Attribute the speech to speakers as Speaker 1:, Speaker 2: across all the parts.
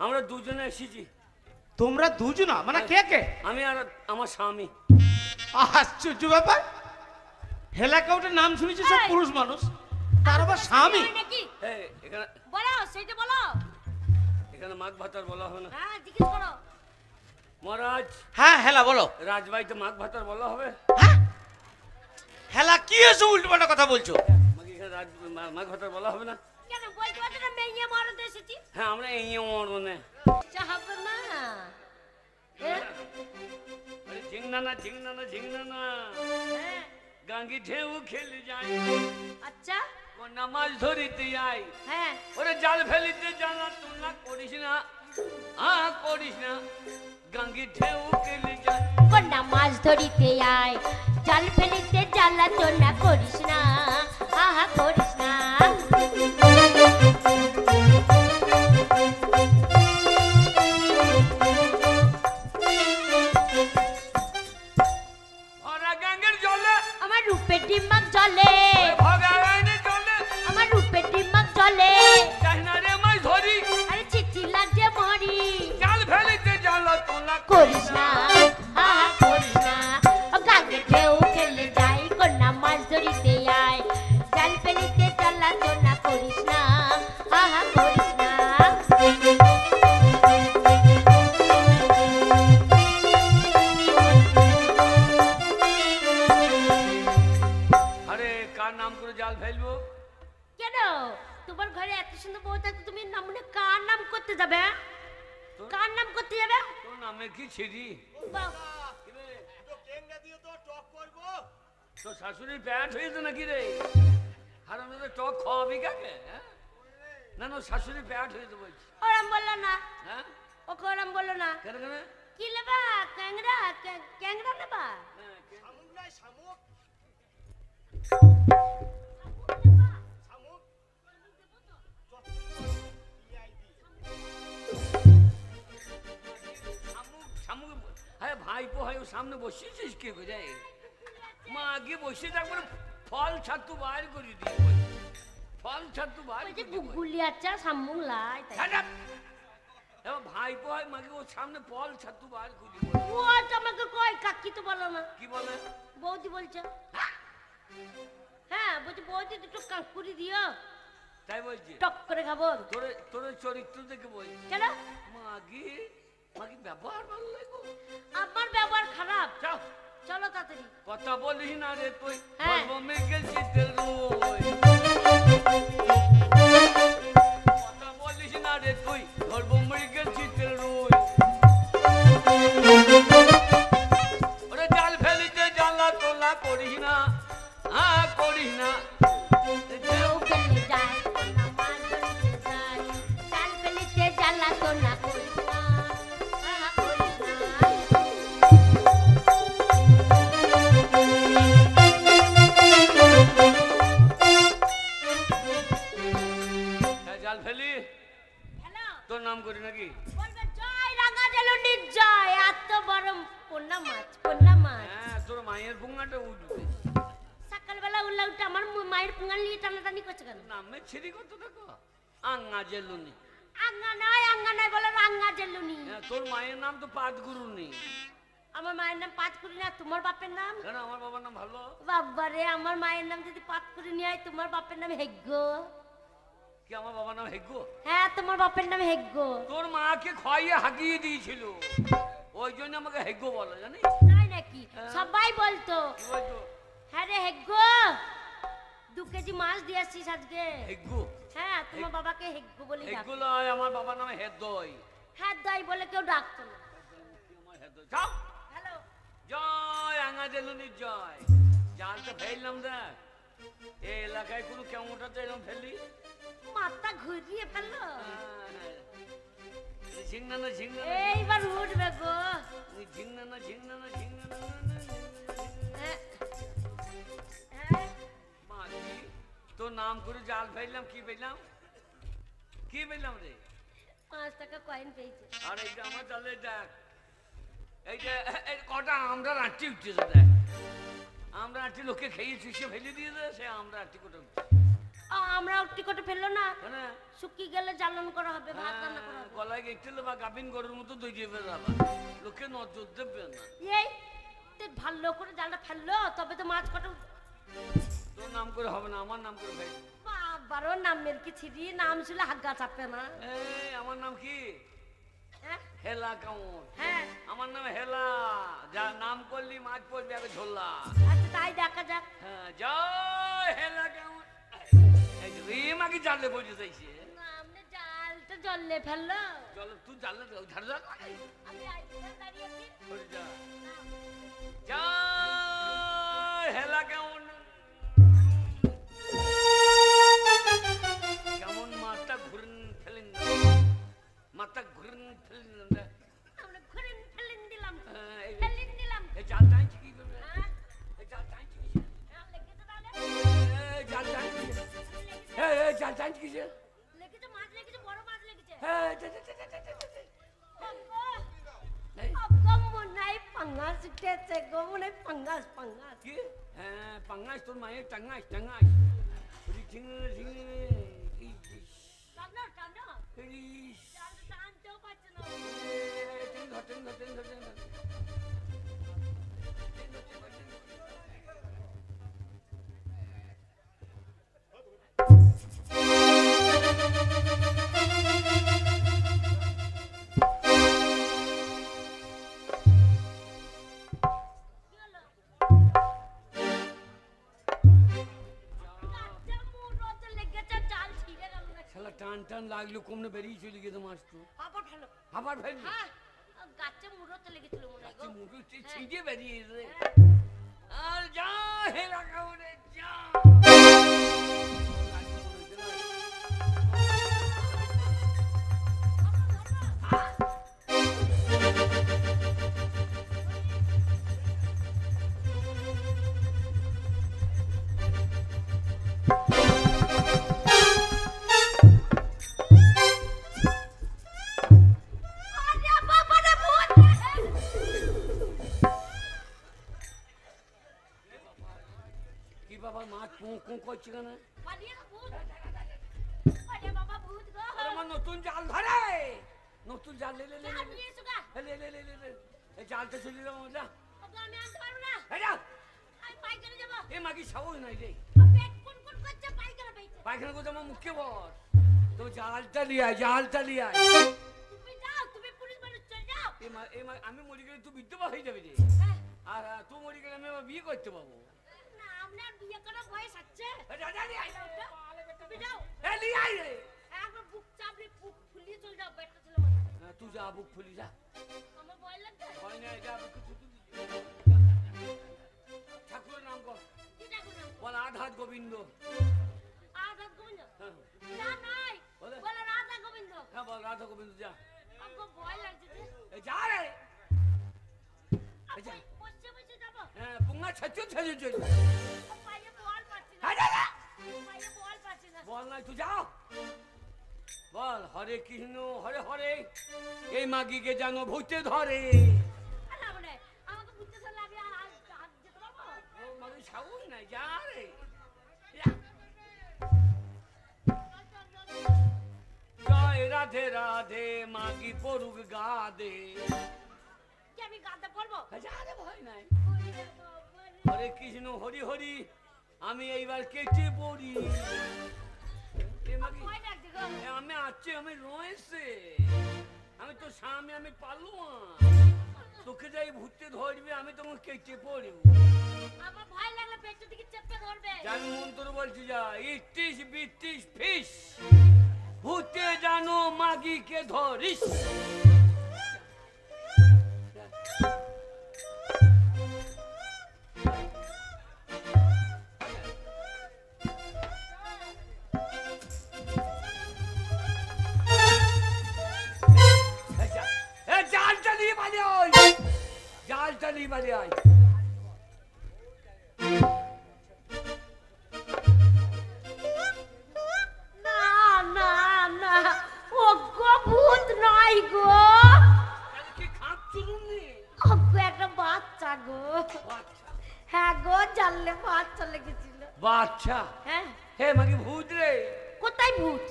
Speaker 1: আমরা দুজনে এসেছি।
Speaker 2: তোমরা দুজনা মানে কে কে?
Speaker 1: আমি আর আমার স্বামী।
Speaker 2: আশ্চর্য ব্যাপার, হেলাকাউটের নাম শুনেছি সব পুরুষ মানুষ, তার আবার স্বামী
Speaker 3: নাকি?
Speaker 1: এখানে
Speaker 3: বলো, সেইটা বলো।
Speaker 1: এখানে মাঘ ভাতার বলা হবে না?
Speaker 3: হ্যাঁ, জিজ্ঞেস করো।
Speaker 1: মহারাজ।
Speaker 2: হ্যাঁ হেলা বলো।
Speaker 1: রাজবাড়িতে মাঘ ভাতার বলা হবে?
Speaker 2: হ্যাঁ হেলা কি এসে উল্টোপাল্টা কথা বলছো?
Speaker 1: মাঘ ভাতার বলা হবে না?
Speaker 3: কেন বলতে পারছো না? মেয়ে মরদ এসেছি।
Speaker 1: হ্যাঁ, আমরা এই মরণে
Speaker 3: চাহাবে না।
Speaker 1: ঝিংনা না ঝিংনা না ঝিংনা না,
Speaker 3: হ্যাঁ
Speaker 1: গাঙ্গি ঢেউ খেলে যায়।
Speaker 3: আচ্ছা
Speaker 1: কন্যা মাছ ধরিতে যাই।
Speaker 3: হ্যাঁ
Speaker 1: ওরে জাল ফেলিতে জানা তুলনা করিস না, করিস না, গাঙ্গি ঢেউ খেলে যায়।
Speaker 3: কন্যা মাছ ধরিতে আয়, জাল ফেলিতে জ্বালা তো না করিস না, আহা করিস না।
Speaker 1: ভরা গাঙ্গের জলে
Speaker 3: আমার রূপের ডিম্বাক জলে,
Speaker 1: ভরা গাঙ্গের জলে
Speaker 3: আমার রূপের ডিম্বাক জলে,
Speaker 1: যাই না রে মাছ ধরি,
Speaker 3: আরে চিঠি লাগছে মরি,
Speaker 1: জাল ফেলিতে জালা তুলনা
Speaker 3: করিস না, আহা করিস না। ও গাঙ্গে ঢেউ খেলে যাই, কন্যা মাছ ধরিতে আয়, জাল ফেলিতে জ্বালা তো না করিস না, আহা করিস না।
Speaker 1: আরে কার নাম করে জাল ফেলবো?
Speaker 3: কেন তোমার ঘরে এত সুন্দর বউ থাকতে তুমি নামনে কার নাম করতে যাবে? কার নাম করতে যাবে?
Speaker 1: তোর নামে কি ছিড়ি?
Speaker 3: বাহ,
Speaker 1: তোর শাশুড়ির প্যাট হয়েছে নাকি রে? আর আমি তো টক খাওয়াবি কাকে? না না, শাশুড়ির প্যাট হয়েছে বলছি।
Speaker 3: ওরম বললো না,
Speaker 1: হ্যাঁ,
Speaker 3: ওকে ওরম বললো না।
Speaker 1: কেন কেন?
Speaker 3: কি নেবা? ক্যাংরা? ক্যাংরা নেবা?
Speaker 1: হ্যাঁ ভাইপো হয়, ও সামনে বসিয়েছিস কে করে? মা আগে বসে থাকবে, ফল ছাতু বাইর করে দিয়ে, ফল ছাতু বাইর
Speaker 3: ওই যে
Speaker 1: করে দিয়ে।
Speaker 3: গুগুলি আচ্ছা সামুং লাই তাই।
Speaker 1: ভাইপো হয় মাকে, ও সামনে ফল ছাতু বাইর করে দিয়ে।
Speaker 3: ও তোমাকে কই কাকি তো বলো না,
Speaker 1: কি বলে?
Speaker 3: বৌদি বলছে। হ্যাঁ বলছি বৌদি দুটো কাঁকুড়ি দিও,
Speaker 1: তাই বলছি?
Speaker 3: টক করে খাবো।
Speaker 1: তোরে তোর চরিত্র দেখে বলছি।
Speaker 3: কেন?
Speaker 1: মাগি মাগি ব্যবহার ভালো লাগো।
Speaker 3: আমার ব্যবহার খারাপ।
Speaker 1: যাও,
Speaker 3: চলো তাড়াতাড়ি।
Speaker 1: কথা বলিস না রে তুই,
Speaker 3: হ্যাঁ।
Speaker 1: বলবো মেঘের শীতের রোজ। কথা বলিস না রে তুই, ধরবো মৃগের শীতের রোজ। ওরে জাল ফেলিতে জ্বালা তোলা করিস না, করিস না।
Speaker 3: ঢেউ খেলে যায়, কন্যা মাছ ধরিতে যায়, জাল ফেলিতে জ্বালা তো না করিস না, আহা করিস না।
Speaker 1: জাল ফেলি
Speaker 3: হ্যালো,
Speaker 1: তোর নাম করি নাকি?
Speaker 3: বলবে জয় রাঙা জেলুনির জয়, এত বড় পোনা মাছ, পোনা মাছ।
Speaker 1: হ্যাঁ, তোর মায়ের পুঙ্গাটা উঠবে।
Speaker 3: সকালবেলা উল্লা উঠে আমার মায়ের পুঙ্গাল নিয়ে টানাটানি করছে কেন?
Speaker 1: নামে ছিরি কত দেখো, আঙ্গা জেলুনি।
Speaker 3: আঙ্গা নয় বলে রাঙা জেলুনি।
Speaker 1: তোর মায়ের নাম তো পাতগুরু নেই।
Speaker 3: আমার মায়ের নাম পাতকুড়ি না, তোমার বাপের নাম?
Speaker 1: কেন, আমার বাবার নাম ভালো।
Speaker 3: বাবারে, আমার মায়ের নাম যদি পাতকুড়ি নিয়ে হয়, তোমার বাপের নাম হেগ্য।
Speaker 1: কি আমার বাবার নাম হেগ্গো?
Speaker 3: হ্যাঁ, তোমার বাপের নাম হেগ্য।
Speaker 1: তোর মাকে খাইয়ে হাঁকিয়ে দিয়েছিল, ওই জন্য আমাকে হেগ্গো বলে, জানিস?
Speaker 3: তাই নাকি? সবাই বলতো।
Speaker 1: কি বলতো?
Speaker 3: হ্যাঁ রে হেগ্য, 2 কেজি মাছ দিয়ে আসছিস আজকে।
Speaker 1: হেগ্গো?
Speaker 3: হ্যাঁ, তোমার বাবাকে হেগ্য বলে ডাকতো।
Speaker 1: হেগ্গো লয়, আমার বাবার নাম হেদয়।
Speaker 3: হ্যাঁ দাই বলে কেউ ডাকতো না।
Speaker 1: আমার হেদয়। যাও,
Speaker 3: হ্যালো,
Speaker 1: জয় আঙ্গা জেলুনির জয়। জালটা ফেললাম দেখ, এই এলাকায় কোনো কেমনটাতে এরকম ফেললি,
Speaker 3: মাথা ঘুরিয়ে ফেললো।
Speaker 1: ঝিংনা না ঝিংনা না,
Speaker 3: এইবার উঠবে গো।
Speaker 1: ঝিংনা না ঝিংনা না ঝিংনা না।
Speaker 3: হ্যাঁ, হ্যাঁ,
Speaker 1: মাগি, তোর নাম করে জাল ফেললাম, কি পেলাম? কি পেলাম রে?
Speaker 3: 5 টাকা কয়েন পেয়েছে।
Speaker 1: আর এইটা আমার জালে দেখ, এইটা কটা আমরা রাঁটি উঠতেছে দেখ, আমরা রাঁটি লোকে খেয়ে চুষে ফেলে দিয়েছে, সে আমরা রাঁটি কোটা উঠছে।
Speaker 3: আমরা টিকটে ফেললো না,
Speaker 1: কেন
Speaker 3: শুকিয়ে গেলে জ্বালন করা হবে, ভাত রান্না করা হবে।
Speaker 1: গলায় গেছিল বা গাভিন গরুর মতো দই দিয়ে যাবা, লোকে নজর দেবে না।
Speaker 3: এই তুই ভালো করে জালটা ফেললো তবে তো মাছ কটা।
Speaker 1: তোর নাম করে হবে না, আমার নাম করে ভাই।
Speaker 3: বাবারও নামের কি ছিড়ি, নাম ছিল হাগ্গা চাপে না।
Speaker 1: এই আমার নাম কি?
Speaker 3: হ্যাঁ
Speaker 1: হেলা কাউন।
Speaker 3: হ্যাঁ,
Speaker 1: আমার নাম হেলা, যা নাম করলি মাছ পড়বে আগে ঝোলা।
Speaker 3: আচ্ছা তাই দেখা যাক।
Speaker 1: হ্যাঁ জয় হেলা কাউন। এই যে রিম আগে জানলে বসে যাইছে।
Speaker 3: না আপনি জালটা জলে ফেললো।
Speaker 1: চল তুই জানলে ধারে যা।
Speaker 3: আমি আইসা দাঁড়িয়ে আছি।
Speaker 1: সরে যা। জয় হেলা কাউন। কেমন মাথা ঘুরেন ফেলেন, মাথা ঘুরেন ফেলেন।
Speaker 3: আমরা ঘুরে ফেলেন দিলাম,
Speaker 1: হ্যাঁ,
Speaker 3: ফেলেন দিলাম।
Speaker 1: এই জাল টাইছি কি করবে?
Speaker 3: হ্যাঁ
Speaker 1: এই জাল টাইছি কি?
Speaker 3: লেগেছে তাহলে,
Speaker 1: এই জাল টাইছি কি? এই জাল টাইছি কি?
Speaker 3: লেগেছে মাছ, লেগেছে বড় মাছ লেগেছে।
Speaker 1: এই
Speaker 3: পাঙ্গাস উঠেছে গো, মনে পাঙ্গাস পাঙ্গাস।
Speaker 1: কি? হ্যাঁ পাঙ্গাস, তোর মায়ের টাঙ্গাস টাঙ্গাস। ওই ঝিঙে ঝিঙে
Speaker 3: টানো টানো,
Speaker 1: ইস,
Speaker 3: টানতেও পারছে না।
Speaker 1: টেন ধর।
Speaker 3: কি হলো? গাছটা মুড়োতে লেগেছে, জাল ছিঁড়ে গেল না।
Speaker 1: শালা টান টান লাগলো, কমনে বেরিয়ে চলে গেছে মাছ তো।
Speaker 3: আবার ফেলো।
Speaker 1: আবার ভাই
Speaker 3: হ্যাঁ গাছে মুড়োতে লেগেছিল মনে হয় গো।
Speaker 1: মুখে ছিঁড়ে বেরিয়ে রে। আর যা হেলা কাউনে যা।
Speaker 3: আরে বাবা রে ভূত!
Speaker 1: কি বাবা মাছ পো করছে কেন?
Speaker 3: পালিয়ে না ভূত! আরে বাবা ভূত গো!
Speaker 1: আরে আমার নতুন জাল ধরে, নতুন জাল লে লে লে
Speaker 3: জাল নিয়ে এসো গা।
Speaker 1: লে। এই জালটা চলে যাবো যা।
Speaker 3: ওগো আমি আনতে পারবো না।
Speaker 1: এই যা।
Speaker 3: আমি পাইকারি যাবো।
Speaker 1: এ মাগি সাহস নাই রে।
Speaker 3: পেট কোন করছে, পাইকারি পাইছে।
Speaker 1: পায়খানা করতে আমার মুখে বস। তো জালটা লিয়ে আয়, জালটা লিয়ে আয়।
Speaker 3: তুমি যাও, তুমি পুলিশ মানুষ চলে যাও।
Speaker 1: আমি মরে গেলে তুই বিধবা হয়ে যাবি রে।
Speaker 3: হ্যাঁ,
Speaker 1: আর তুই মরে গেলে আমি আবার বিয়ে করতে পাবো।
Speaker 3: না আপনার বিয়ে করার বয়স আছে।
Speaker 1: এই যা, যা, লিয়ে আয়।
Speaker 3: তুমি যাও।
Speaker 1: এ লিয়ে আয় রে।
Speaker 3: একবার বুক চাপড়ে বুক ফুলিয়ে চলে যাও, পেটটা ছিল মনে হয়।
Speaker 1: হ্যাঁ, তুই যা বুক ফুলি যা।
Speaker 3: আমার ভয় লাগছে।
Speaker 1: ভয় নাই, যা বুক ফুলি। ঠাকুরের নাম কর।
Speaker 3: কি ডাকো না?
Speaker 1: বল আধাত গোবিন্দ।
Speaker 3: রাধা গোবিন্দ।
Speaker 1: হ্যাঁ,
Speaker 3: না নাই,
Speaker 1: বলে?
Speaker 3: বলে রাধা গোবিন্দ।
Speaker 1: হ্যাঁ বল রাধা গোবিন্দ যা।
Speaker 3: আমার ভয় লাগছে যে।
Speaker 1: এই যা রে। এই যা।
Speaker 3: বসে বসে যাবো।
Speaker 1: হ্যাঁ, পুঙ্গা ছাচ্চু ছাচ্চু চল।
Speaker 3: পায়ে বল পাচ্ছি না।
Speaker 1: হ্যাঁ, যা, যা।
Speaker 3: পায়ে বল পাচ্ছি না।
Speaker 1: বল নাই তুই যা। বল হরে কৃষ্ণ হরে হরে, এই মাগিকে যেন ভূতে ধরে।
Speaker 3: আরে মানে আমাকে বুঝতে চলে আমি আর যেতে পারবো?
Speaker 1: ও মাগি সাউন নাই, যা রে। যা। জয় রাধে রাধে মাগি পড়ুক গাদে।
Speaker 3: কি আমি গাতে পড়বো?
Speaker 1: যা রে, ভয় নাই।
Speaker 3: ওরে বাবা রে।
Speaker 1: হরে কৃষ্ণ হরি হরি, আমি এইবার কেটে পড়ি। এ মাগি,
Speaker 3: ভয় লাগছে গো।
Speaker 1: এ আমি আছি, আমি রয়েছে, আমি তো স্বামী, আমি পালোয়ান। তোকে যাই ভূতে ধরবে, আমি তোমাকে কেটে পড়ব।
Speaker 3: আমার ভয় লাগলে পেটের দিকে চেপে ধরবে।
Speaker 1: জানি মন্ত্র বলছি যা, ইটিস বিটিস ফিস, ভূতে জানো মাগিকে ধরিস। জালটা নিয়ে বাজে আয়, জালটা নিয়ে বাজে আয়।
Speaker 3: না না না, ও গো ভূত নয় গো।
Speaker 1: তাহলে কি খাপ চলুন নি?
Speaker 3: ও গো একটা বাচ্চা গো।
Speaker 1: বাচ্চা,
Speaker 3: হ্যাঁ গো, জানলে বাচ্চা লেগেছিল।
Speaker 1: বাচ্চা।
Speaker 3: হ্যাঁ
Speaker 1: হে মাগি ভূত রে।
Speaker 3: কোথায় ভূত?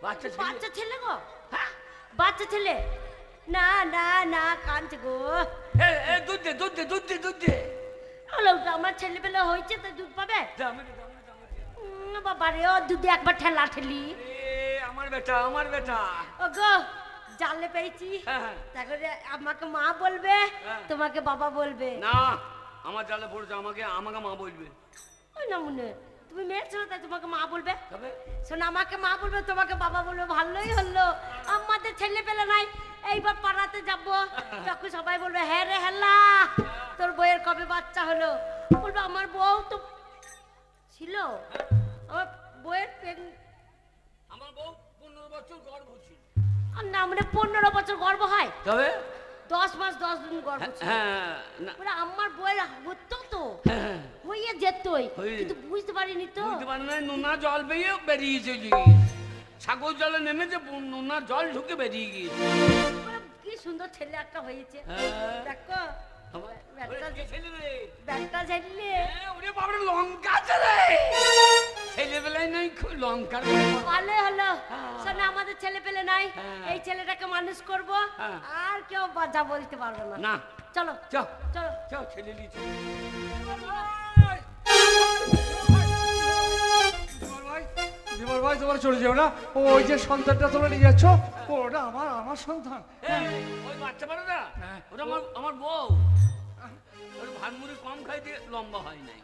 Speaker 1: বাচ্চা ছেলে।
Speaker 3: বাচ্চা ছেলে গো,
Speaker 1: হ্যাঁ?
Speaker 3: বাচ্চা ছেলে। না না না, কাঁদছে গো।
Speaker 1: এ দুধ দে, দুধ দে, দুধ দে, দুধ দে।
Speaker 3: হলো, আমার ছেলেবেলা হয়েছে তো দুধ পাবে?
Speaker 1: দে, আমাকে দে, আমাকে দে, আমাকে দে।
Speaker 3: বাবা রে, ও দুধে একবার ঠেলা ঠেলি।
Speaker 1: এ আমার বেটা, আমার বেটা।
Speaker 3: ও গো, জানলে পেয়েছি।
Speaker 1: হ্যাঁ।
Speaker 3: তারপরে আমাকে মা বলবে,
Speaker 1: হ্যাঁ।
Speaker 3: তোমাকে বাবা বলবে।
Speaker 1: না, আমার জালে পড়েছে, আমাকে আমাকে মা বলবে।
Speaker 3: ওই না মনে, তুমি মেয়ের ছেলে তাই তোমাকে মা বলবে।
Speaker 1: তবে
Speaker 3: শোনো, আমাকে মা বলবে, তোমাকে বাবা বলবে, ভালোই হলো। আমাদের ছেলে পেলে নাই, এইবার পাড়াতে যাব, তখন সবাই বলবে হ্যাঁ রে হেল্লা, তোর বউয়ের কবে বাচ্চা হলো? বলবে আমার বউ তো ছিল, আমার বউয়ের
Speaker 1: আমার বউ 15 বছর গর্ভ ছিল।
Speaker 3: না মানে 15 বছর গর্ভ হয়,
Speaker 1: তবে
Speaker 3: 10 মাস 10 দিন গর্ভ ছিল।
Speaker 1: হ্যাঁ, না,
Speaker 3: বলে আমার বউয়ের হতো তো,
Speaker 1: হ্যাঁ,
Speaker 3: হইয়ে যেতই,
Speaker 1: হয়ে-
Speaker 3: কিন্তু বুঝতে পারিনি তো।
Speaker 1: বুঝতে পারে না, নোনা জল পেয়ে বেরিয়ে চলে গিয়েছে। সাগর জলে নেমেছে, নোনা জল ঢুকে বেরিয়ে গিয়েছে।
Speaker 3: বলে, কি সুন্দর ছেলে একটা হয়েছে,
Speaker 1: হ্যাঁ।
Speaker 3: দেখো
Speaker 1: আমার-
Speaker 3: ব্যাগটা
Speaker 1: ওরে, কে ছেলে রে?
Speaker 3: ব্যাগটা ঝেললে।
Speaker 1: হ্যাঁ, ওরে বাবারে, লঙ্কা আছে রে। ছেলেবেলায় নাই খুব লঙ্কার
Speaker 3: ভালোই হলো,
Speaker 1: হ্যাঁ।
Speaker 3: শোনো আমাদের ছেলে পেলে নাই,
Speaker 1: হ্যাঁ।
Speaker 3: এই ছেলেটাকে মানুষ করব,
Speaker 1: হ্যাঁ।
Speaker 3: আর কেউ বাজা বলতে পারবে না।
Speaker 1: না,
Speaker 3: চলো
Speaker 1: চল
Speaker 3: চলো।
Speaker 1: চল, ছেলে নিচে।
Speaker 4: জীবন ভাই, তোমরা চলে যাও না। ওই যে সন্তানটা তোমরা নিয়ে যাচ্ছ, ওটা আমার সন্তান।
Speaker 1: ওই বাচ্চা পারে না,
Speaker 4: হ্যাঁ।
Speaker 1: ওটা আমার বউ। ওর ভাতমুড়ি কম খাই দিয়ে লম্বা হয় নাই।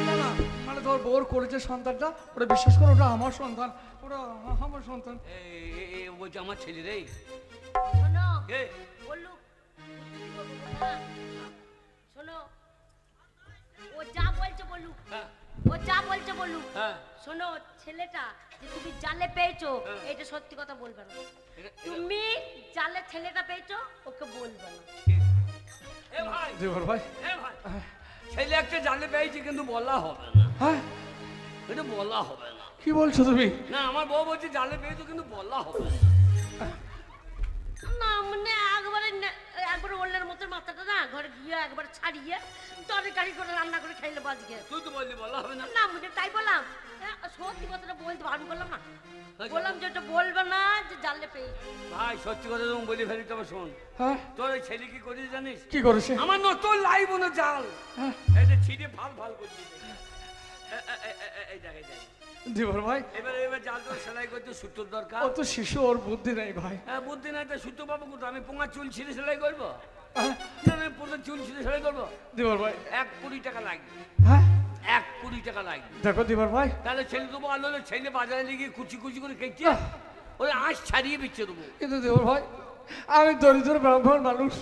Speaker 4: না না, মানে তোর বোর করেছে সন্তানটা, ওটা বিশ্বাস করো, ওটা আমার সন্তান, ওটা আমার সন্তান।
Speaker 1: ও বলছে আমার ছেলে রে।
Speaker 3: শোনো
Speaker 1: এ,
Speaker 3: বললু, শোনো, ও যা বলছে বললু,
Speaker 1: হ্যাঁ,
Speaker 3: ও যা বলছে বললু।
Speaker 1: হ্যাঁ,
Speaker 3: শোনো, ছেলেটা যে তুমি জালে পেয়েছো,
Speaker 1: হ্যাঁ।
Speaker 3: এটা সত্যি কথা বলবে না।
Speaker 1: এটা-
Speaker 3: তুমি জালে ছেলেটা পেয়েছো, ওকে বলবে না।
Speaker 1: এ ভাই,
Speaker 4: জীবন ভাই,
Speaker 1: এ ভাই, ছেলে একটা জালে পেয়েছে কিন্তু বলা হবে না।
Speaker 4: হ্যাঁ
Speaker 1: এটা বলা হবে না।
Speaker 4: কি বলছো তুমি?
Speaker 1: না, আমার বউ বলছে জালে পেয়েছো কিন্তু বলা হবে না।
Speaker 3: না মানে একবারে ওল্লার মতো মাথাটা না ঘরে গিয়ে একবার ছাড়িয়ে তরকারি করে রান্না করে খাইলে বাজকে।
Speaker 1: তুই তো বললি বলা হবে না।
Speaker 3: না মানে তাই বললাম, সত্যি কথাটা বলতে বারণ করলাম না, বললাম যে এটা বলবে না যে জানলে পেয়ে।
Speaker 1: ভাই সত্যি কথা যখন বলি ফেলি তবে শোন,
Speaker 4: হ্যাঁ,
Speaker 1: তোর এই ছেলে কি করিস জানিস?
Speaker 4: কি করেছে?
Speaker 1: আমার নতুন লাইব না জাল,
Speaker 4: হ্যাঁ,
Speaker 1: এটা ছিটে ফাল ফাল করছি। এই দেখ, এই দেখ।
Speaker 4: জীবন ভাই,
Speaker 1: এবার জালটা সেলাই করতে সুতোর দরকার।
Speaker 4: ও তো শিশু, ওর বুদ্ধি নেই ভাই।
Speaker 1: হ্যাঁ, বুদ্ধি নাই তো সুতো পাবো কোথায়? আমি পোঙা চুল ছিঁড়ে সেলাই করবো?
Speaker 4: হ্যাঁ,
Speaker 1: না না, পুরো চুল ছিঁড়ে সেলাই করবো?
Speaker 4: জীবন ভাই,
Speaker 1: 1 কোটি টাকা লাগবে,
Speaker 4: হ্যাঁ
Speaker 1: 1 কোটি টাকা লাগবে।
Speaker 4: দেখো জীবন ভাই,
Speaker 1: তাহলে ছেলে দেবো, আলো ছেলে বাজারে লিখে কুচি কুচি করে কেটে ওই আঁশ ছাড়িয়ে বিচ্ছে দেবো।
Speaker 4: কিন্তু জীবন ভাই, আমি দরিদ্র ব্রাহ্মণ মানুষ,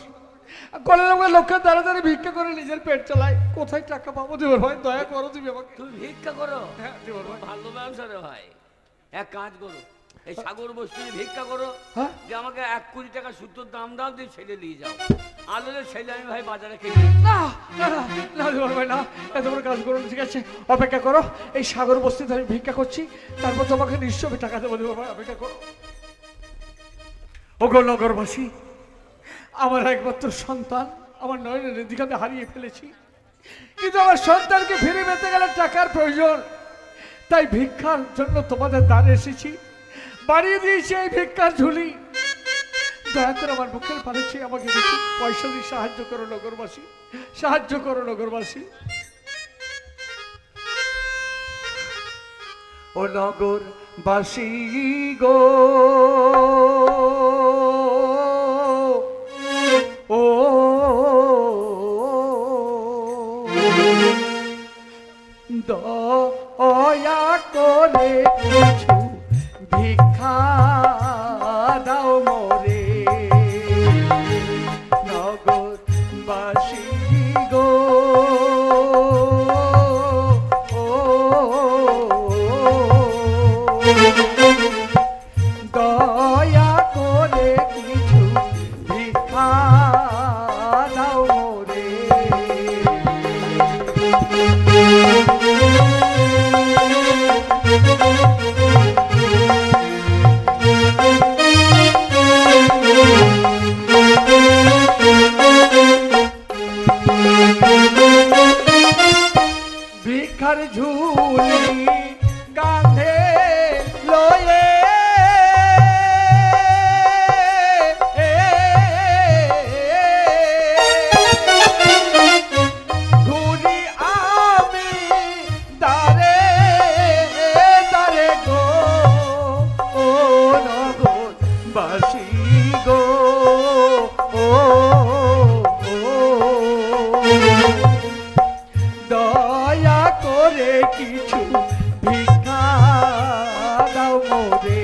Speaker 4: কলের মুখে লক্ষ্যে দাঁড়া দাঁড়িয়ে ভিক্ষা করে নিজের পেট চালাই, কোথায় টাকা পাবো? জীবন ভাই দয়া করো তুমি আমাকে।
Speaker 1: তুমি ভিক্ষা করো?
Speaker 4: হ্যাঁ জীবন ভাই,
Speaker 1: ভালো ব্যবসা রে ভাই। এক কাজ করো, এই সাগর বস্তু ভিক্ষা করো,
Speaker 4: হ্যাঁ
Speaker 1: যে আমাকে 1 কোটি টাকা সুতোর দাম দাও, দিয়ে ছেলে নিয়ে যাও। আলোলে ছেলে আমি ভাই বাজারে কিনে।
Speaker 4: না না না, না জীবন ভাই না, এত বড় কাজ করো না, ঠিক আছে অপেক্ষা করো, এই সাগর বস্তিতে আমি ভিক্ষা করছি, তারপর তোমাকে নিশ্চয়ই টাকা দেবো। জীবন ভাই অপেক্ষা করো। ওগো নগরবাসী, আমার একমাত্র সন্তান আমার নয়নের দিকে আমি হারিয়ে ফেলেছি, কিন্তু আমার সন্তানকে ফিরে পেতে গেলে টাকার প্রয়োজন, তাই ভিক্ষার জন্য তোমাদের দ্বারে এসেছি, বাড়িয়ে দিয়েছি এই ভিক্ষার ঝুলি। দয়া করে আমার বুকের পানে চেয়ে আমাকে কিছু পয়সা দিয়ে সাহায্য করো নগরবাসী, সাহায্য করো নগরবাসী। ও নগরবাসী গো, ও দয়া করে কিছু ভিক্ষা দাও মোরে, নগরবাসী গো, ও দয়া করে কিছু ভিক্ষা দাও মোরে। ভিক্ষার ঝুলি গান গো ও দয়া করে কিছু ভিক্ষা দাও মোরে।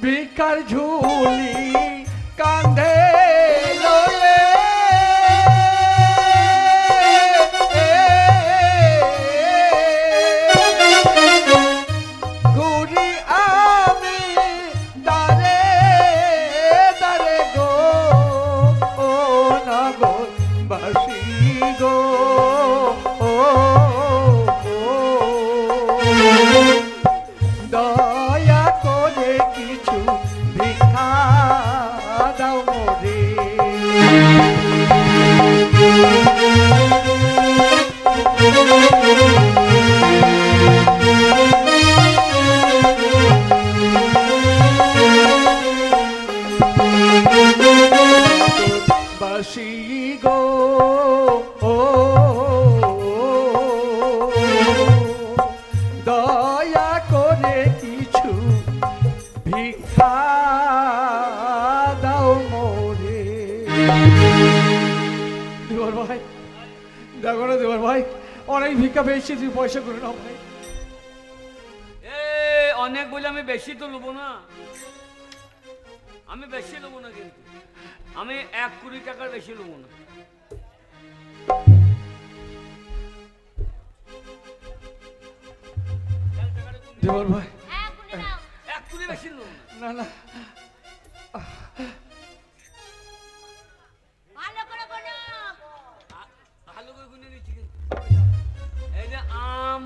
Speaker 4: ভিক্ষার ঝুলি কান্ধে লয়ে ঘুরি আমি দারে দারে গো ও নগরবাসী গো ও দয়া করে কিছু ভিক্ষা দাও মোরে। বাসি গো ও দয়া করে কিছু ভিক্ষা দাও মোরে। দেবর ভাই দেখো না দেবর ভাই, অনেক ভিক্ষা পেয়েছি, তুই পয়সা করে নাও ভাই।
Speaker 1: এ অনেক বলে আমি বেশি তো নেবো না, আমি বেশি নেবো না, কিন্তু আমি 1 কোটি টাকার বেশি নেবো না।
Speaker 4: দেবর ভাই
Speaker 3: হ্যাঁ গুনে নাও।
Speaker 1: 1 কোটি বেশি নেবো না।
Speaker 4: না না
Speaker 3: ভালো করে গুনো।
Speaker 1: ভালো করে গুনে নিচ্ছি কিন্তু। এই যে আম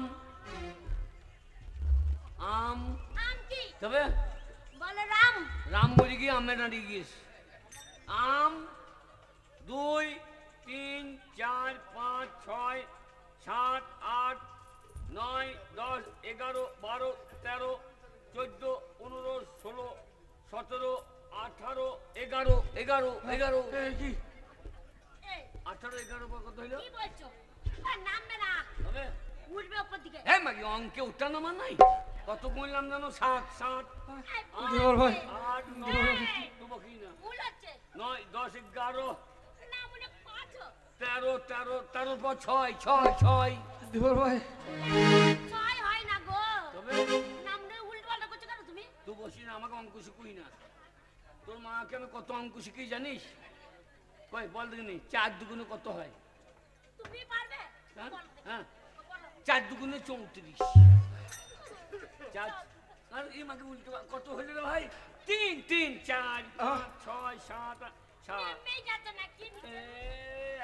Speaker 1: আম
Speaker 3: আম কি?
Speaker 1: তবে
Speaker 3: বলো রাম।
Speaker 1: রাম বলি গিয়ে আমের নাড়ি গিয়েছে। আম 2 3 4 5 6 7 8 9 10 11 12 13 14 15 16 17 18 11 11 11
Speaker 4: এই কি
Speaker 1: 18 11 পর কত হইলো?
Speaker 3: কি বলছো? আর নামবে না,
Speaker 1: তবে
Speaker 3: উঠবে উপর দিকে।
Speaker 1: হ্যাঁ মাগি অঙ্কে উঠা নামা নাই, কত বললাম জানো? 7 7
Speaker 4: দেবর ভাই
Speaker 1: 8 9 তবু কি না
Speaker 3: ভুল হচ্ছে।
Speaker 1: 9 10 11
Speaker 3: না মনে 5
Speaker 1: 13 13 13 পর 6 6 6
Speaker 4: দেবর ভাই
Speaker 3: 6 হয় না গো।
Speaker 1: তবে
Speaker 3: নাম ধরে উল্টো পাল্টা করছো কেন তুমি?
Speaker 1: তুই বসি না, আমাকে অঙ্ক শিখুই না। তোর মাকে আমি কত অঙ্ক শিখি জানিস? কই বল দেখিনি, 4 দুগুণে কত হয়?
Speaker 3: তুমি পারবে?
Speaker 1: হ্যাঁ?
Speaker 3: বলো দেখি।
Speaker 1: হ্যাঁ
Speaker 3: বলো।
Speaker 1: 4 দুগুণে 34। 4 আর এই মাকে উল্টো কত হইল রে ভাই? 3 3 4 5 6 7 7
Speaker 3: নেমেই যাচ্ছে না কি?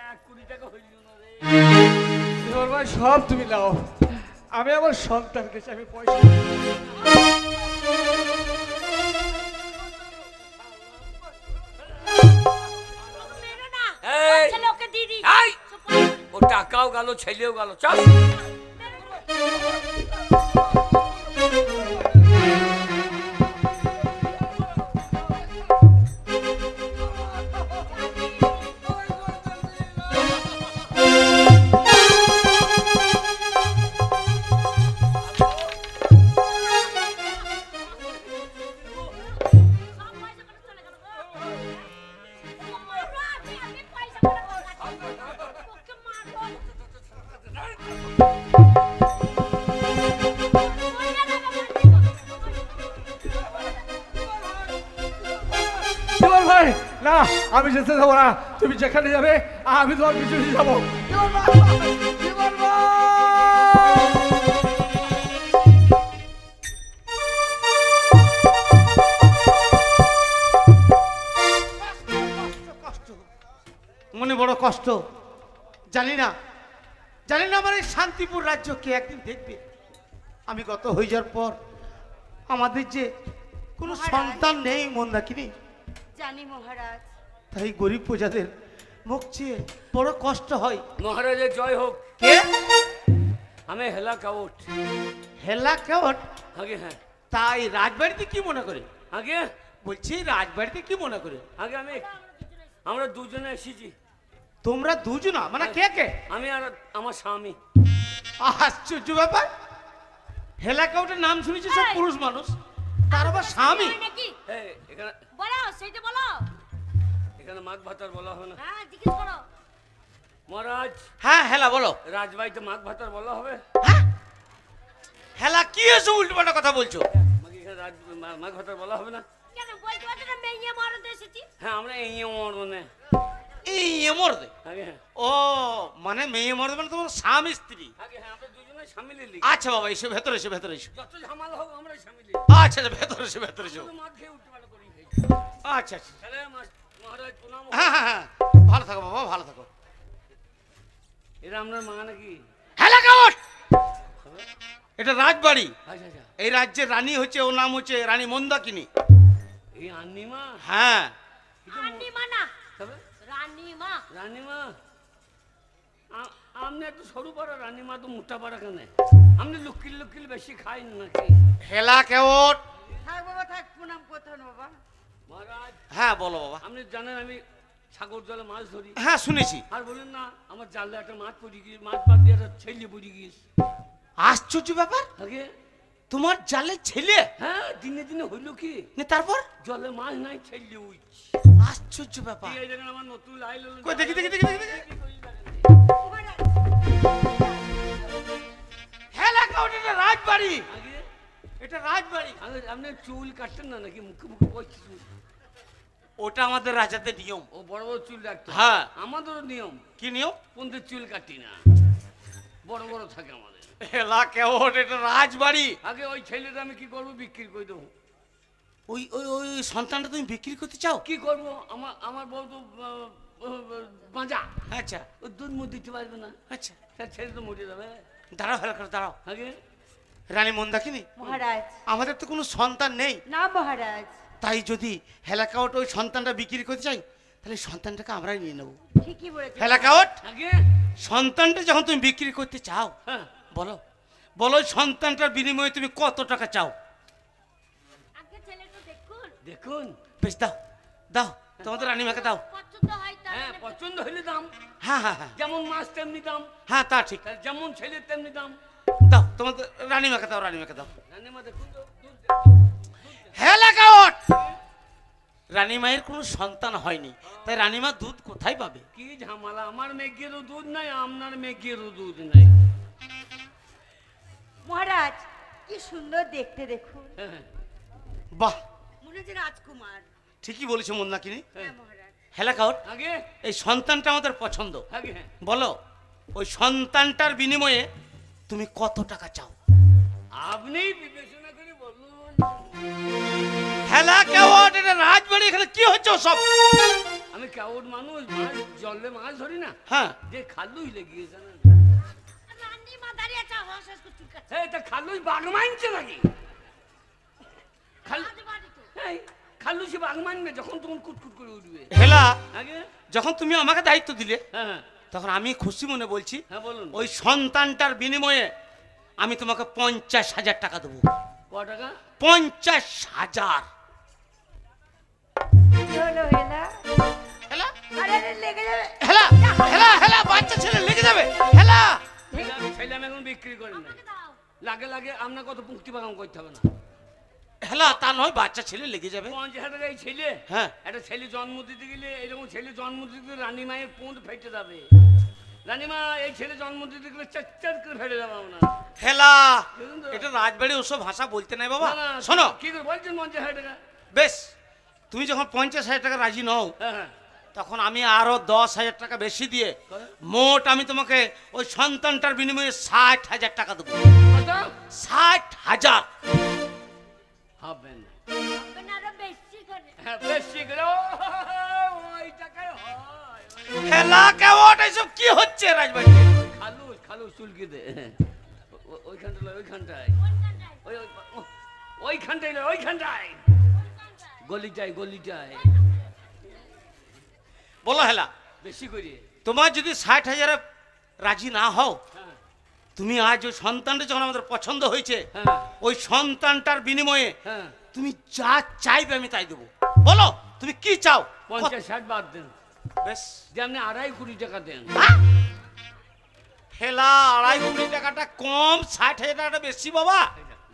Speaker 1: 1 কোটি টাকা হইল না রে।
Speaker 4: দেবর ভাই সব তুমি নাও, আমি আমার সন্তানকে চাই, আমি পয়সা
Speaker 3: মেরো না।
Speaker 1: এই!
Speaker 3: ছেলে ওকে দিয়ে দিই।
Speaker 1: এই! ও টাকাও গেল, ছেলেও গেল, চল।
Speaker 3: সব পয়সা করে চলে গেল গো। ও মারো, আমি পয়সা করে ওকে মারবো।
Speaker 4: দেবর ভাই না, আমি যেতে যাবো না, তুমি যেখানে যাবে আমি তোমার পিছনে যাবো। দেবর ভাই, দেবর ভাই।
Speaker 2: মনে বড় কষ্ট, জানি না আমার এই শান্তিপুর রাজ্য কে একদিন দেখবে। আমি গত হয়ে যাওয়ার পর আমাদের যে কোনো
Speaker 3: মহারাজ।
Speaker 2: সন্তান নেই, মন রাখিনি,
Speaker 3: জানি মহারাজ।
Speaker 2: তাই গরিব প্রজাদের মুখ চেয়ে বড় কষ্ট হয়।
Speaker 1: মহারাজের জয় হোক।
Speaker 2: কে?
Speaker 1: আমি হেলা কাউট।
Speaker 2: হেলা কেমন?
Speaker 1: আগে হ্যাঁ,
Speaker 2: তাই রাজবাড়িতে কি মনে করে?
Speaker 1: আগে
Speaker 2: বলছি রাজবাড়িতে কি মনে করে?
Speaker 1: আগে আমরা দুজনে এসেছি।
Speaker 2: তোমরা দুজনা মানে কে কে?
Speaker 1: আমি আর আমার স্বামী।
Speaker 2: আশ্চর্য ব্যাপার, হেলাকাউটের নাম শুনেছি সব পুরুষ মানুষ, তার আবার স্বামী।
Speaker 3: নাকি
Speaker 1: এই এখানে
Speaker 3: বলো, সেইটা বলো।
Speaker 1: এখানে মাঘ ভাতার বলা হবে না
Speaker 3: হ্যাঁ জিজ্ঞেস করো।
Speaker 1: মহারাজ,
Speaker 2: হ্যাঁ হেলা বলো।
Speaker 1: রাজবাড়িতে মাঘ ভাতার বলা হবে?
Speaker 2: হ্যাঁ হেলা কি এসব উল্টোপাল্টা কথা বলছো?
Speaker 1: আমাকে এখানে মাঘ ভাতার বলা হবে না?
Speaker 3: কেন বলতে পারছো না? মেয়ে মরদ এসেছি।
Speaker 1: হ্যাঁ, আমরা এই মরণে
Speaker 2: এই মরদে?
Speaker 1: আগে
Speaker 2: ও মানে মেয়ে মরদে মানে তোমার স্বামী স্ত্রী?
Speaker 1: আগে হ্যাঁ, আমরা দুজনে সামিল হলি।
Speaker 2: আচ্ছা বাবা এসো ভেতরে এসো, ভেতরে এসো।
Speaker 1: যত ঝামেলা হোক আমরা সামিল হই।
Speaker 2: আচ্ছা আচ্ছা ভেতরে এসো, ভেতরে এসো।
Speaker 1: শুধু মাঠ খেয়ে উঠতে পারলে করি।
Speaker 2: আচ্ছা আচ্ছা
Speaker 1: তাহলে মহারাজ প্রণাম।
Speaker 2: হ্যাঁ হ্যাঁ হ্যাঁ ভালো থাকো বাবা, ভালো থাকো।
Speaker 1: এরা আপনার মা নাকি?
Speaker 2: হেলাকাউট এটা রাজবাড়ি।
Speaker 1: আচ্ছা আচ্ছা,
Speaker 2: এই রাজ্যের রানী হচ্ছে, ওর নাম হচ্ছে রানী মন্দাকিনী।
Speaker 1: এই আন্নিমা?
Speaker 2: হ্যাঁ
Speaker 3: রানীমা না,
Speaker 1: তবে
Speaker 3: রানীমা।
Speaker 1: রানীমা, আপনি একটু সরু পাড়া, রানীমা তো মোটা পাড়া কেন? আপনি লুকিল লুকিল বেশি খাইন নাকি?
Speaker 2: হেলাকাউট।
Speaker 5: থাক বাবা থাক, প্রণাম করতে হবে বাবা।
Speaker 1: মহারাজ,
Speaker 2: হ্যাঁ বলো বাবা।
Speaker 1: আপনি জানেন আমি সাগর জলে মাছ ধরি।
Speaker 2: হ্যাঁ শুনেছি।
Speaker 1: আর বলেন না, আমার জালে একটা মাছ পড়ে গিয়ে, মাছ বাদ দিয়ে একটা ছেলে পড়ে গিয়েছে।
Speaker 2: আশ্চর্য ব্যাপার,
Speaker 1: আগে
Speaker 2: তোমার জালে ছেলে?
Speaker 1: হ্যাঁ, দিনে দিনে হইল কি,
Speaker 2: তারপর?
Speaker 1: জলে মাছ নাই, ছেলে উঠছে।
Speaker 2: আশ্চর্য ব্যাপার।
Speaker 1: এই দেখেন আমার নতুন লাইল হলো।
Speaker 2: কই দেখি দেখি দেখি দেখি দেখি। হেলাকাউট এটা রাজবাড়ি,
Speaker 1: আগে
Speaker 2: এটা রাজবাড়ি।
Speaker 1: আগে আপনি চুল কাটতেন না নাকি? মুখে মুখে বসছি চুল।
Speaker 2: ওটা আমাদের রাজাদের নিয়ম।
Speaker 1: ও বড় বড় চুল রাখতো?
Speaker 2: হ্যাঁ।
Speaker 1: আমাদেরও নিয়ম।
Speaker 2: কি নিয়ম?
Speaker 1: পন্থের চুল কাটি না, বড় বড় থাকে আমাদের।
Speaker 2: হেলাকাউট এটা রাজবাড়ি।
Speaker 1: আগে ওই ছেলেটা আমি কি করবো? বিক্রি করে দেবো।
Speaker 2: ওই ওই ওই সন্তানটা তুমি বিক্রি করতে চাও?
Speaker 1: কি করবো? আমার বউ তো বাঁচা,
Speaker 2: আচ্ছা
Speaker 1: ও দুধ মুখ দিতে পারবে না।
Speaker 2: আচ্ছা
Speaker 1: তার ছেলে তো মরে যাবে।
Speaker 2: দাঁড়াও হেলাকাউট দাঁড়াও।
Speaker 1: আগে
Speaker 2: রানী মন্দাকিনী,
Speaker 5: মহারাজ।
Speaker 2: আমাদের তো কোনো সন্তান নেই,
Speaker 5: না মহারাজ।
Speaker 2: তাই যদি হেলাকাউট ওই সন্তানটা বিক্রি করতে চাই তাহলে সন্তানটাকে আমরাই নিয়ে নেবো।
Speaker 5: ঠিকই বলেছে।
Speaker 2: হেলাকাউট
Speaker 1: আগে
Speaker 2: সন্তানটা যখন তুমি বিক্রি করতে চাও,
Speaker 1: হ্যাঁ,
Speaker 2: বলো বলো ওই সন্তানটার বিনিময়ে তুমি কত টাকা চাও?
Speaker 3: আগে ছেলেটা দেখুন,
Speaker 1: দেখুন।
Speaker 2: বেশ দাও দাও, তোমাদের রানীমাকে দাও।
Speaker 3: পছন্দ হয়
Speaker 1: হ্যাঁ,
Speaker 3: তাহলে
Speaker 1: পছন্দ হইলে দাম।
Speaker 2: হ্যাঁ হ্যাঁ হ্যাঁ
Speaker 1: যেমন মাছ তেমনি দাম,
Speaker 2: হ্যাঁ তা ঠিক।
Speaker 1: তার যেমন ছেলে তেমনি দাম।
Speaker 2: দাও তোমাদের রানীমাকে দাও, রানীমাকে দাও।
Speaker 1: রানীমা দেখুন তো, দুধ
Speaker 2: হেলাকাউট রানীমায়ের কোনো সন্তান হয়নি, তাই রানীমা দুধ কোথায় পাবে?
Speaker 1: কি ঝামেলা, আমার মেঘেরও দুধ নাই, আপনার মেঘেরও দুধ নাই।
Speaker 5: মহারাজ কি সুন্দর দেখতে, দেখুন।
Speaker 1: হ্যাঁ,
Speaker 2: বাহ
Speaker 5: মনে হচ্ছে রাজকুমার।
Speaker 2: ঠিকই বলেছো মন্দাকিনী।
Speaker 5: হ্যাঁ মহারাজ।
Speaker 2: হেলাকাউট
Speaker 1: আগে
Speaker 2: এই সন্তানটা আমাদের পছন্দ,
Speaker 1: আগে হ্যাঁ,
Speaker 2: বলো ওই সন্তানটার বিনিময়ে তুমি কত টাকা চাও?
Speaker 1: আপনি বিবেচনা করে বলুন।
Speaker 2: হেলাকাউট এটা রাজবাড়ি, এখানে কি হচ্ছে সব?
Speaker 1: আমি কেমন মানুষ, মাছ জলে মাছ ধরি না,
Speaker 2: হ্যাঁ
Speaker 1: যে খালুই লেগিয়েছে না।
Speaker 3: রানীমা দাঁড়িয়ে আছে, হস করে চুল কাটছে।
Speaker 1: এই তা খালুই বাঘ মানছে নাকি? খালু,
Speaker 3: রাজবাড়ি তো।
Speaker 1: এই খালু সে বাঘ মানবে যখন তখন কুটকুট করে উঠবে।
Speaker 2: হেলা
Speaker 1: আগে
Speaker 2: যখন তুমি আমাকে দায়িত্ব দিলে
Speaker 1: হ্যাঁ
Speaker 2: তখন আমি খুশি মনে বলছি
Speaker 1: হ্যাঁ বলুন।
Speaker 2: ওই সন্তানটার বিনিময়ে আমি তোমাকে 50,000 টাকা দেবো।
Speaker 1: ক টাকা?
Speaker 2: 50,000।
Speaker 5: কি হলো হেলা?
Speaker 2: হেলা
Speaker 5: আরে আরে লেগে যাবে।
Speaker 2: হেলা হেলা হেলা বাচ্চা ছেলে লেগে যাবে। হেলা
Speaker 1: ছেলে আমি এখন বিক্রি করি না,
Speaker 3: আমাকে দাও।
Speaker 1: লাগে লাগে আপনার কত পুক্তি বাগান করতে হবে না।
Speaker 2: হেলা তা নয়, বাচ্চা ছেলে লেগে যাবে।
Speaker 1: 50,000 টাকা এই ছেলে,
Speaker 2: হ্যাঁ
Speaker 1: একটা ছেলে জন্ম দিতে গেলে এরকম ছেলে জন্ম দিতে রানী মায়ের পোঁত ফেটে যাবে। রানীমা এই ছেলে জন্ম দিতে গেলে চার করে ফেটে যাবে আপনার।
Speaker 2: হেলা
Speaker 1: বুঝলেন তো?
Speaker 2: এটা রাজবাড়ি ওসব ভাষা বলতে নাই বাবা।
Speaker 1: না, না,
Speaker 2: শোনো
Speaker 1: কি করে বলছেন 50,000 টাকা?
Speaker 2: বেশ, তুমি যখন 50,000 টাকা রাজি নও
Speaker 1: হ্যাঁ হ্যাঁ,
Speaker 2: তখন আমি আরো 10,000 টাকা বেশি দিয়ে মোট আমি তোমাকে ওই সন্তানটার বিনিময়ে 60,000 টাকা দেবো।
Speaker 1: কত?
Speaker 2: 60,000।
Speaker 1: হবে না।
Speaker 3: হবে না, আরো বেশি করে।
Speaker 1: হ্যাঁ, বেশি করে। ও, ওই টাকায় হয়।
Speaker 2: হেলা কেমন এসব কি হচ্ছে রাজবাড়িতে?
Speaker 1: খালু খালু চুলকি দে। ওইখানটা লয়, ওইখানটায়,
Speaker 3: কোনখানটায়?
Speaker 1: ওইখানটায় লয়, ওইখানটায়, গলিটায় গলিটায়।
Speaker 2: বলো হেলা,
Speaker 1: বেশি করে।
Speaker 2: তোমার যদি 60,000 রাজি না হও,
Speaker 1: হ্যাঁ
Speaker 2: তুমি আজ ওই সন্তানটা যখন আমাদের পছন্দ হয়েছে
Speaker 1: হ্যাঁ
Speaker 2: ওই সন্তানটার বিনিময়ে
Speaker 1: হ্যাঁ
Speaker 2: তুমি যা চাইবে আমি তাই দেবো। বলো তুমি কি চাও?
Speaker 1: 50-60 বাদ দেন,
Speaker 2: বেশ।
Speaker 1: যে আপনি 2.5 কোটি টাকা দেন।
Speaker 2: হেলা 2.5 কোটি টাকাটা কম, 60,000 টাকাটা বেশি বাবা।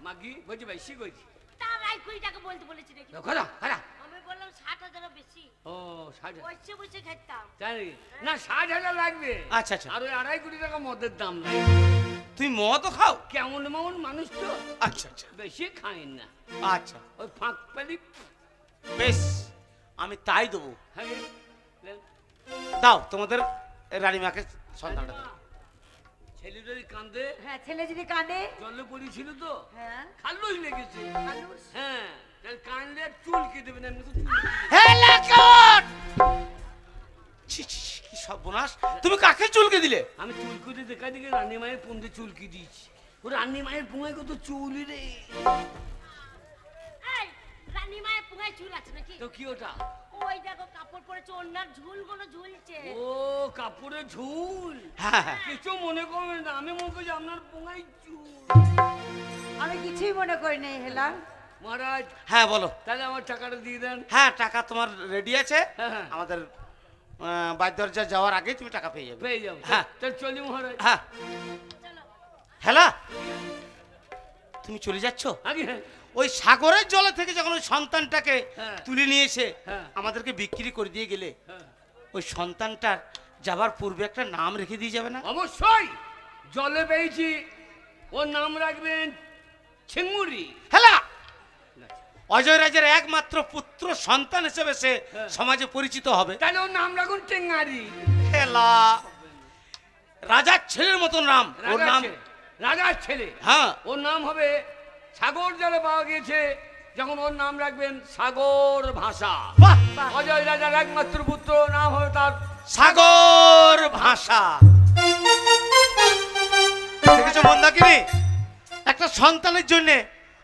Speaker 1: মাগি বলছি বেশি কইছি।
Speaker 3: তা 2.5 টাকা বলতে বলেছি নাকি?
Speaker 1: খারা খারা।
Speaker 3: আমি বললাম 60,000 বেশি।
Speaker 1: ও 60।
Speaker 3: বসে বসে খেতাম।
Speaker 1: জানি না 60,000 লাগবে।
Speaker 2: আচ্ছা আচ্ছা।
Speaker 1: আর ওই 2.5 কোটি টাকা মদের দাম নাই।
Speaker 2: তুমি মদও খাও?
Speaker 1: কেমন মামন মানুষ তো,
Speaker 2: আচ্ছা আচ্ছা
Speaker 1: বেশি খাইন না।
Speaker 2: আচ্ছা
Speaker 1: ওই ফাঁক পেলি।
Speaker 2: বেশ, আমি তাই দেবো।
Speaker 1: হ্যাঁ নেন।
Speaker 2: দাও তোমাদের রানীমাকে সন্তানটা দাও।
Speaker 1: ছেলেটারই কান্দে,
Speaker 5: হ্যাঁ ছেলে যদি কাঁদে,
Speaker 1: জলে পড়েছিল তো,
Speaker 5: হ্যাঁ
Speaker 1: খাল্লুস লেগেছে।
Speaker 5: মানুষ
Speaker 1: হ্যাঁ, তাহলে কানলে চুল কে দেবেন, এমনি তো চুল
Speaker 2: হেলা কর! ছি ছি ছি, কি সর্বনাশ! তুমি কাকে চুলকে দিলে?
Speaker 1: আমি চুলকুটি দেখা দিকে রানী মায়ের পুঁতে চুলকি দিয়েছি। ও রানী মায়ের পুঁয়ে কত চুল রে।
Speaker 3: এই রানী মায়ের পুঙ্গায় চুল আছে নাকি?
Speaker 1: তো কি ওটা?
Speaker 3: ওই দেখো কাপড় পরেছে, ওনার ঝুলগুলো ঝুলছে।
Speaker 1: ও কাপড়ের ঝুল।
Speaker 2: হ্যাঁ হ্যাঁ।
Speaker 1: কিছু মনে করবেন না, আমি মনে করছি আপনার পুঙ্গাই চুল।
Speaker 5: আমি কিছুই মনে করি নাই হেলা।
Speaker 1: মহারাজ
Speaker 2: হ্যাঁ বলো।
Speaker 1: তাহলে আমার টাকাটা দিয়ে দেন।
Speaker 2: হ্যাঁ টাকা তোমার রেডি আছে।
Speaker 1: হ্যাঁ, হ্যাঁ।
Speaker 2: আমাদের বাড়ির দরজা যাওয়ার আগে তুমি টাকা পেয়ে যাবে।
Speaker 1: পেয়ে যাবো।
Speaker 2: হ্যাঁ।
Speaker 1: তাহলে চলি মহারাজ।
Speaker 2: হ্যাঁ। হেলা তুমি চলে যাচ্ছ?
Speaker 1: আগে হ্যাঁ।
Speaker 2: ওই সাগরের জলে থেকে যখন ওই সন্তানটাকে
Speaker 1: হ্যাঁ।
Speaker 2: তুলে নিয়ে এসে
Speaker 1: হ্যাঁ।
Speaker 2: আমাদেরকে বিক্রি করে দিয়ে গেলে,
Speaker 1: হ্যাঁ।
Speaker 2: ওই সন্তানটার যাবার পূর্বে একটা নাম রেখে দিয়ে যাবে না?
Speaker 1: অবশ্যই জলে পেয়েছি, ওর নাম রাখবেন ছিঙ্গুরি।
Speaker 2: হেলা অজয় রাজের একমাত্র পুত্র সন্তান হিসেবে সে
Speaker 1: হ্যাঁ।
Speaker 2: সমাজে পরিচিত হবে।
Speaker 1: তাহলে ওর নাম রাখুন টেঙ্গারি।
Speaker 2: হেলা রাজার ছেলের মতন নাম ওর নাম।
Speaker 1: রাজার ছেলে।
Speaker 2: হ্যাঁ।
Speaker 1: ওর নাম হবে, সাগর জলে পাওয়া গিয়েছে যখন, ওর নাম রাখবেন সাগর ভাষা।
Speaker 2: বাহ!
Speaker 1: অজয় রাজার একমাত্র পুত্র, নাম হবে তার
Speaker 2: সাগর ভাষা। দেখেছো মন্দাকিনী, একটা সন্তানের জন্য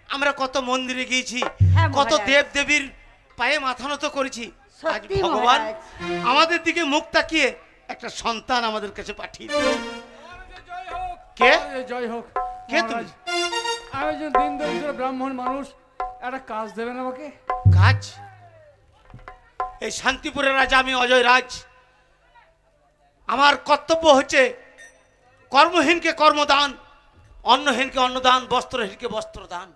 Speaker 2: আমরা কত মন্দিরে গিয়েছি,
Speaker 5: হ্যাঁ,
Speaker 2: কত
Speaker 5: মহারাজ।
Speaker 2: দেব দেবীর পায়ে মাথা নত করেছি। আজ
Speaker 5: সত্যি
Speaker 2: ভগবান
Speaker 5: মহারাজ।
Speaker 2: আমাদের দিকে মুখ তাকিয়ে একটা সন্তান আমাদের কাছে পাঠিয়ে দিয়েছে। কে?
Speaker 4: জয় হোক।
Speaker 2: কে তুমি?
Speaker 4: মহারাজ, আমি একজন দিন দরিদ্র ব্রাহ্মণ মানুষ, একটা কাজ দেবেন আমাকে?
Speaker 2: কাজ? এই শান্তিপুরের রাজা আমি অজয় রাজ। আমার কর্তব্য হচ্ছে কর্মহীনকে কর্মদান, অন্নহীনকে অন্নদান, বস্ত্রহীনকে বস্ত্রদান।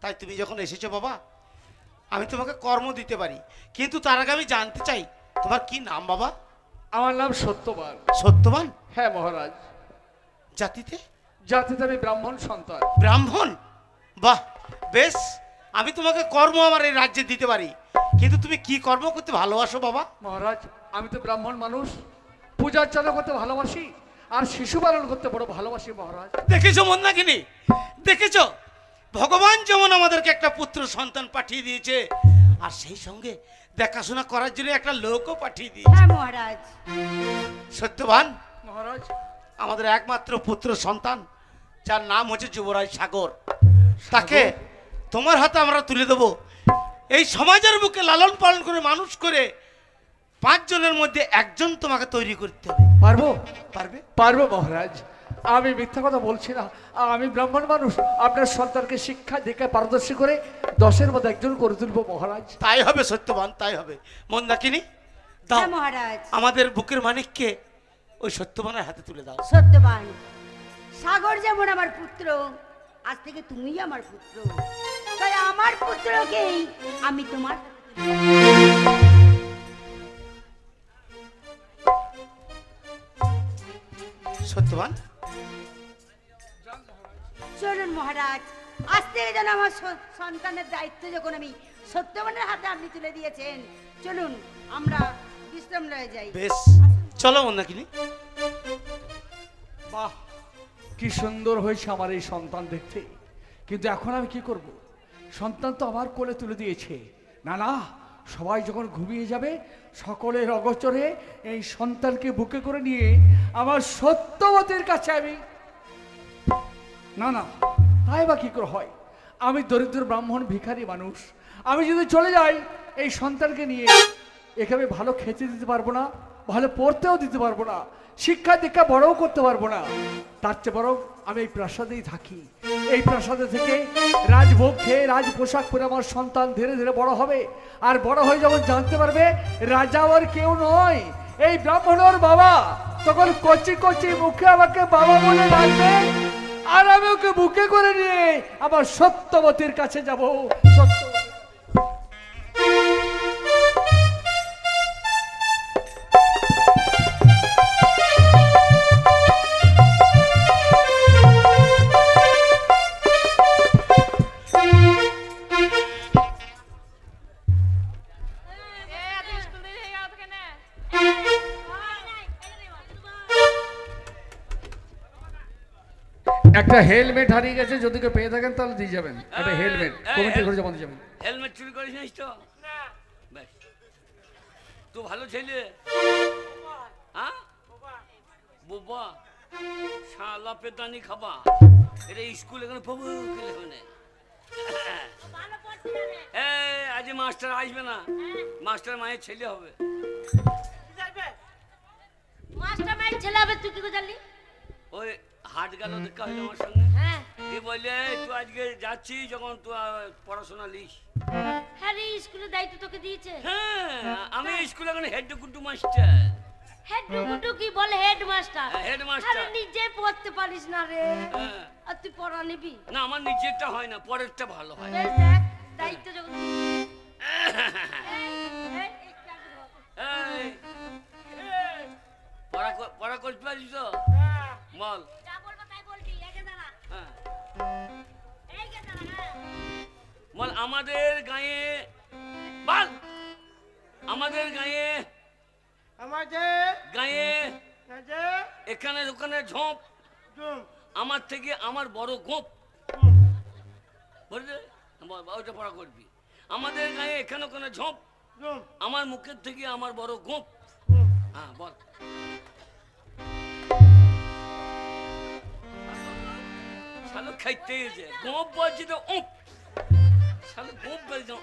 Speaker 2: তাই তুমি যখন এসেছো বাবা, আমি তোমাকে কর্ম দিতে পারি, কিন্তু তার আগে আমি জানতে চাই তোমার কি নাম বাবা?
Speaker 4: আমার নাম সত্যবান।
Speaker 2: সত্যবান?
Speaker 4: হ্যাঁ মহারাজ।
Speaker 2: জাতিতে?
Speaker 4: জাতিতে আমি ব্রাহ্মণ সন্তান।
Speaker 2: ব্রাহ্মণ? বাহ বেশ, আমি তোমাকে কর্ম আমার এই রাজ্যে দিতে পারি, কিন্তু তুমি কি কর্ম করতে ভালোবাসো বাবা?
Speaker 4: মহারাজ আমি তো ব্রাহ্মণ মানুষ, পূজা অর্চনা করতে ভালোবাসি, আর শিশু পালন করতে বড় ভালোবাসি মহারাজ।
Speaker 2: দেখেছো মন্দাকিনী, দেখেছো ভগবান যেমন আমাদেরকে একটা পুত্র সন্তান পাঠিয়ে দিয়েছে, আর সেই সঙ্গে দেখাশোনা করার জন্য একটা লোকও পাঠিয়ে দিয়েছে।
Speaker 5: হ্যাঁ মহারাজ।
Speaker 2: সত্যবান
Speaker 4: মহারাজ
Speaker 2: আমাদের একমাত্র পুত্র সন্তান, যার নাম হচ্ছে যুবরাজ সাগর, তাকে তোমার হাতে আমরা তুলে দেবো। এই সমাজের বুকে লালন পালন করে মানুষ করে 5 জনের মধ্যে একজন তোমাকে তৈরি করতে হবে।
Speaker 4: পারবো?
Speaker 2: পারবে?
Speaker 4: পারবো মহারাজ, আমি মিথ্যা কথা বলছি না। আমি ব্রাহ্মণ মানুষ, আপনার সন্তানকে শিক্ষা দীক্ষায় পারদর্শী করে 10-এর মধ্যে একজন করে তুলবো মহারাজ।
Speaker 2: তাই হবে সত্যবান, তাই হবে। মন্দাকিনী দাও
Speaker 5: হ্যাঁ মহারাজ।
Speaker 2: আমাদের বুকের মানিককে ওই সত্যবানের হাতে তুলে দাও।
Speaker 5: সত্যবান, সাগর যেমন আমার পুত্র, আজ থেকে তুমিই আমার পুত্র। তাই আমার পুত্রকেই আমি তোমার
Speaker 2: সত্যবান
Speaker 5: চলুন মহারাজ, আজ থেকে যেন আমার সন্তানের দায়িত্ব যখন আমি সত্যবানের হাতে আপনি তুলে দিয়েছেন, চলুন আমরা বিশ্রাম লয়ে যাই।
Speaker 2: বেশ, চলো মন্দাকিনী।
Speaker 4: বাহ, কি সুন্দর হয়েছে আমার এই সন্তান দেখতে, কিন্তু এখন আমি কি করব? সন্তান তো আমার কোলে তুলে দিয়েছে। না না, সবাই যখন ঘুমিয়ে যাবে সকলের অগোচরে এই সন্তানকে বুকে করে নিয়ে আমার সত্যবতীর কাছে আমি, না না, তাই বা কি করে হয়? আমি দরিদ্র ব্রাহ্মণ ভিখারি মানুষ, আমি যদি চলে যাই এই সন্তানকে নিয়ে, একে আমি ভালো খেতে দিতে পারবো না, ভালো পড়তেও দিতে পারবো না, শিক্ষা দীক্ষা বড়ও করতে পারবো না। তার চেয়ে বরং আমি এই প্রাসাদেই থাকি। এই প্রাসাদে থেকে রাজভোগ খেয়ে রাজ পোশাক পরে আমার সন্তান ধীরে ধীরে বড় হবে। আর বড় হয়ে যখন জানতে পারবে রাজা আর কেউ নয়, এই ব্রাহ্মণের বাবা, তখন কচি কচি মুখে আমাকে বাবা বলে ডাকবে। আর আমি ওকে বুকে করে নিয়ে আমার সত্যবতীর কাছে যাব। সত্যবতী একটা হেলমেট হারিয়ে গেছে, যদি কেউ পেয়ে থাকেন তাহলে দিয়ে যাবেন। একটা হেলমেট কমিটি করে জমা দিয়ে যাবেন।
Speaker 1: হেলমেট চুরি করিস না তো? বেশ, তুই ভালো ছেলে। হ্যাঁ বোবা শালা পেদানি খাবা। এটা স্কুল এখানে পাবো খেলে। আজ মাস্টার আসবে না, মাস্টার মায়ের ছেলে হবে।
Speaker 3: মাস্টার মায়ের ছেলে হবে, তুই কি করে জানলি?
Speaker 1: ওই হাট গেল দেখা হইলো আমার সঙ্গে।
Speaker 3: হ্যাঁ
Speaker 1: তুই বললে তুই আজকে যাচ্ছিস যখন তুই পড়াশোনা লিস।
Speaker 3: হ্যাঁ রে, স্কুলের দায়িত্ব তোকে দিয়েছে।
Speaker 1: হ্যাঁ আমি স্কুলে এখন হেড কুটু মাস্টার।
Speaker 3: হেড টুকুটু কি বলে হেড মাস্টার?
Speaker 1: Head master.
Speaker 3: আরে নিজে পড়তে পারিস না রে,
Speaker 1: হ্যাঁ।
Speaker 3: আর তুই পড়া নিবি?
Speaker 1: না আমার নিজেরটা হয় না, পরেরটা ভালো হয়।
Speaker 3: বেশ দেখ, দায়িত্ব যখন
Speaker 1: এই, পড়া করতে পারিস তো? বল।
Speaker 3: যা বলবো তাই বলবি, একে দাঁড়া,
Speaker 1: হ্যাঁ।
Speaker 3: এইকে দাঁড়া।
Speaker 1: বল আমাদের গায়ে, বল আমাদের গায়ে, গায়ে এখানে ওখানে ঝোপ, আমার থেকে আমার বড় গোপ। বুঝলি? ওইটা পড়া করবি। আমাদের গায়ে এখানে ওখানে ঝোপ, আমার মুখের থেকে আমার বড় গোপ। হ্যাঁ বল। শালো খাইতে গোপ বলছি তো, শালো গোপ বলছি।